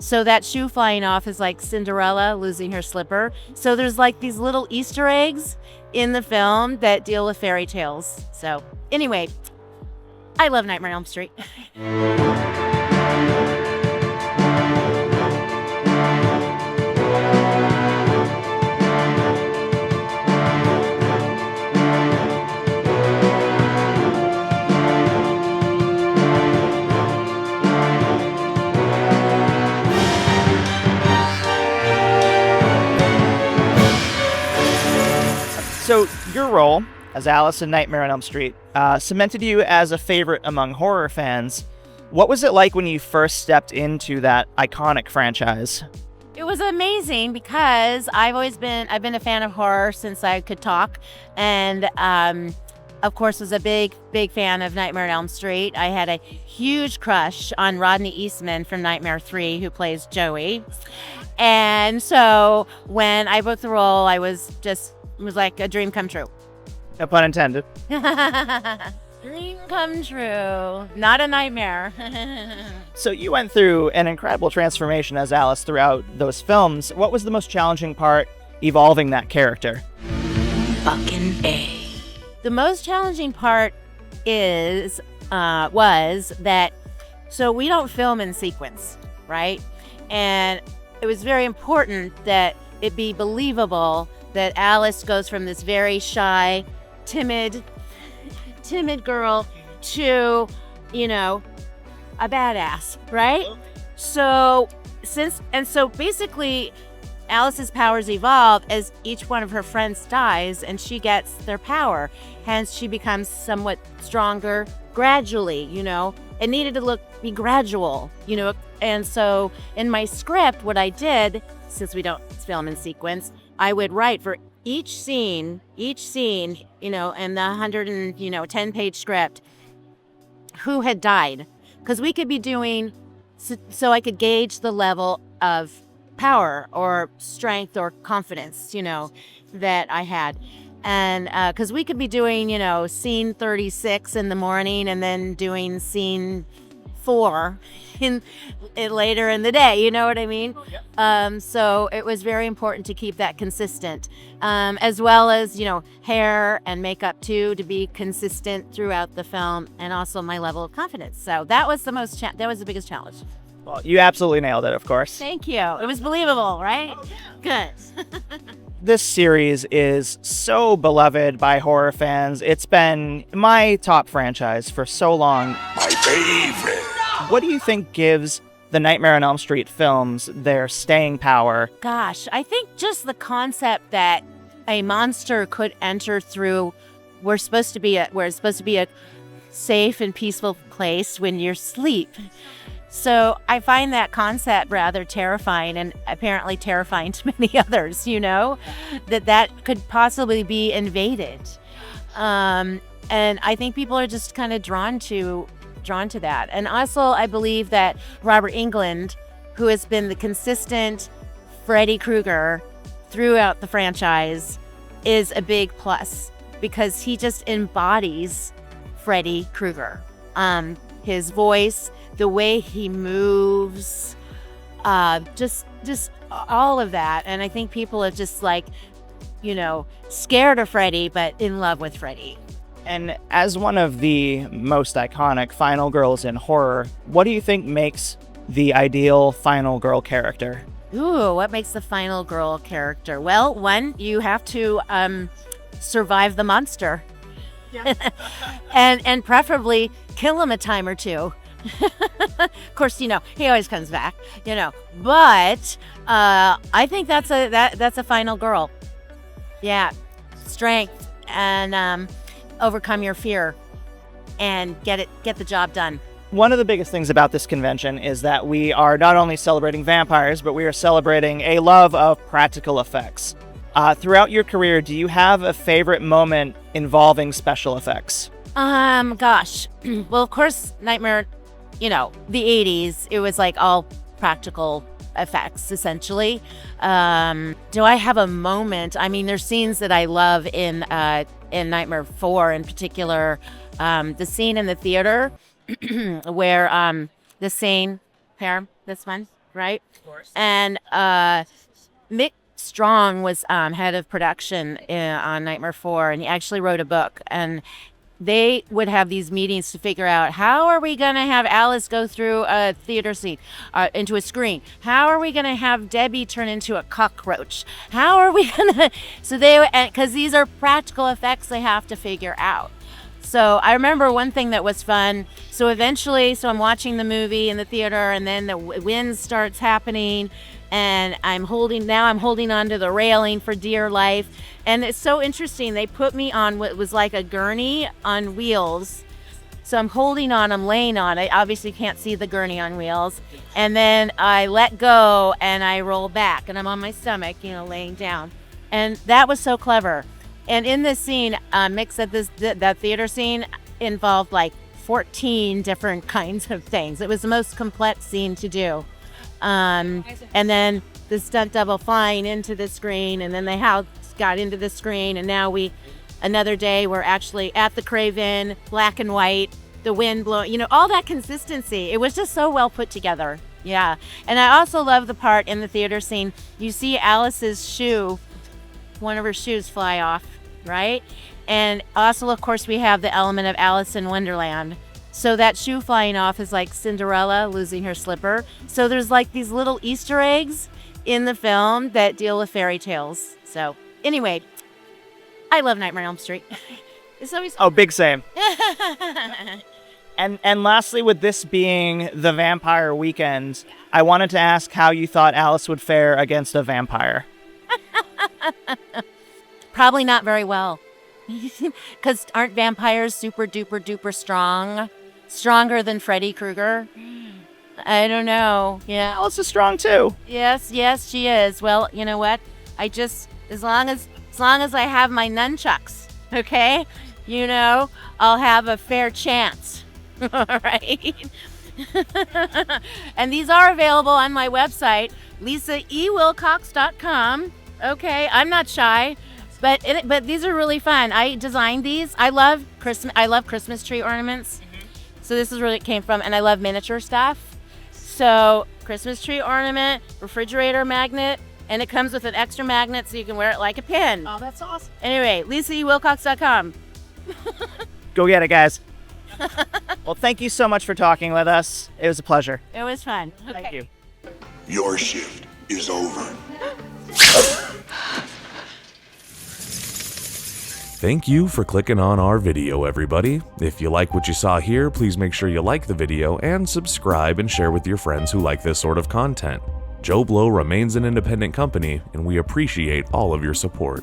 So that shoe flying off is like Cinderella losing her slipper. So there's like these little Easter eggs in the film that deal with fairy tales. So anyway, I love Nightmare on Elm Street. So your role as Alice in Nightmare on Elm Street cemented you as a favorite among horror fans. What was it like when you first stepped into that iconic franchise? It was amazing because I've been a fan of horror since I could talk, and of course was a big fan of Nightmare on Elm Street. I had a huge crush on Rodney Eastman from Nightmare 3, who plays Joey. And so when I booked the role, it was like a dream come true. No pun intended. Dream come true, not a nightmare. So you went through an incredible transformation as Alice throughout those films. What was the most challenging part evolving that character? Fucking A. The most challenging part was that, so we don't film in sequence, right? And it was very important that it be believable that Alice goes from this very shy, timid girl to, a badass, right? So basically Alice's powers evolve as each one of her friends dies and she gets their power. Hence she becomes somewhat stronger gradually, It needed to be gradual, And so in my script, what I did, since we don't film in sequence, I would write for each scene, in the 110-page script, who had died. Because we could be doing, so I could gauge the level of power or strength or confidence, that I had. And because we could be doing, scene 36 in the morning and then doing scene 4 later in the day, you know what I mean? So it was very important to keep that consistent, as well as, hair and makeup too, to be consistent throughout the film, and also my level of confidence. So that was the biggest challenge. Well, you absolutely nailed it, of course. Thank you. It was believable, right? Good. This series is so beloved by horror fans. It's been my top franchise for so long. My favorite. What do you think gives the Nightmare on Elm Street films their staying power? Gosh, I think just the concept that a monster could enter through where it's supposed to be a safe and peaceful place when you're asleep. So I find that concept rather terrifying, and apparently terrifying to many others, that could possibly be invaded. And I think people are just kind of drawn to that. And also I believe that Robert Englund, who has been the consistent Freddy Krueger throughout the franchise, is a big plus because he just embodies Freddy Krueger. His voice, the way he moves, just all of that. And I think people are just scared of Freddy, but in love with Freddy. And as one of the most iconic final girls in horror, what do you think makes the ideal final girl character? Ooh, what makes the final girl character? Well, one, you have to survive the monster. Yeah. and preferably kill him a time or two. Of course, he always comes back, But I think that's a final girl. Yeah, strength and overcome your fear and get the job done. One of the biggest things about this convention is that we are not only celebrating vampires, but we are celebrating a love of practical effects. Throughout your career, do you have a favorite moment involving special effects? Gosh. Well, of course, Nightmare, the 80s, it was like all practical effects, essentially. Do I have a moment? I mean, there's scenes that I love in Nightmare 4 in particular. The scene in the theater where this one, right? And Mick Strong was head of production on Nightmare 4, and he actually wrote a book. And they would have these meetings to figure out, how are we going to have Alice go through a theater scene, into a screen? How are we going to have Debbie turn into a cockroach? How are we going to... So because these are practical effects they have to figure out. So I remember one thing that was fun. So eventually, I'm watching the movie in the theater, and then the wind starts happening, and I'm holding on to the railing for dear life. And it's so interesting. They put me on what was like a gurney on wheels. So I'm laying on. I obviously can't see the gurney on wheels. And then I let go and I roll back, and I'm on my stomach, laying down. And that was so clever. And in this scene, Mick said that theater scene involved like 14 different kinds of things. It was the most complex scene to do. And then the stunt double flying into the screen, and then the house got into the screen, and now another day we're actually at the Craven, black and white, the wind blowing, all that consistency. It was just so well put together. Yeah. And I also love the part in the theater scene, you see Alice's shoe, one of her shoes fly off, right? And also, of course, we have the element of Alice in Wonderland. So that shoe flying off is like Cinderella losing her slipper. So there's like these little Easter eggs in the film that deal with fairy tales. So anyway, I love Nightmare on Elm Street. It's always... Oh, big same. And lastly, with this being the vampire weekend, I wanted to ask how you thought Alice would fare against a vampire. Probably not very well. Because aren't vampires super duper duper strong? Stronger than Freddy Krueger? I don't know. Yeah. Alice is strong too. Yes, she is. Well, you know what? As long as I have my nunchucks, okay? I'll have a fair chance. All right. And these are available on my website, lisawilcox.com. Okay, I'm not shy. But these are really fun. I designed these. I love Christmas tree ornaments. So this is where it came from. And I love miniature stuff. So Christmas tree ornament, refrigerator magnet, and it comes with an extra magnet so you can wear it like a pin. Oh, that's awesome. Anyway, lisawilcox.com. Go get it, guys. Well, thank you so much for talking with us. It was a pleasure. It was fun. Okay. Thank you. Your shift is over. Thank you for clicking on our video, everybody. If you like what you saw here, please make sure you like the video and subscribe and share with your friends who like this sort of content. JoBlo remains an independent company, and we appreciate all of your support.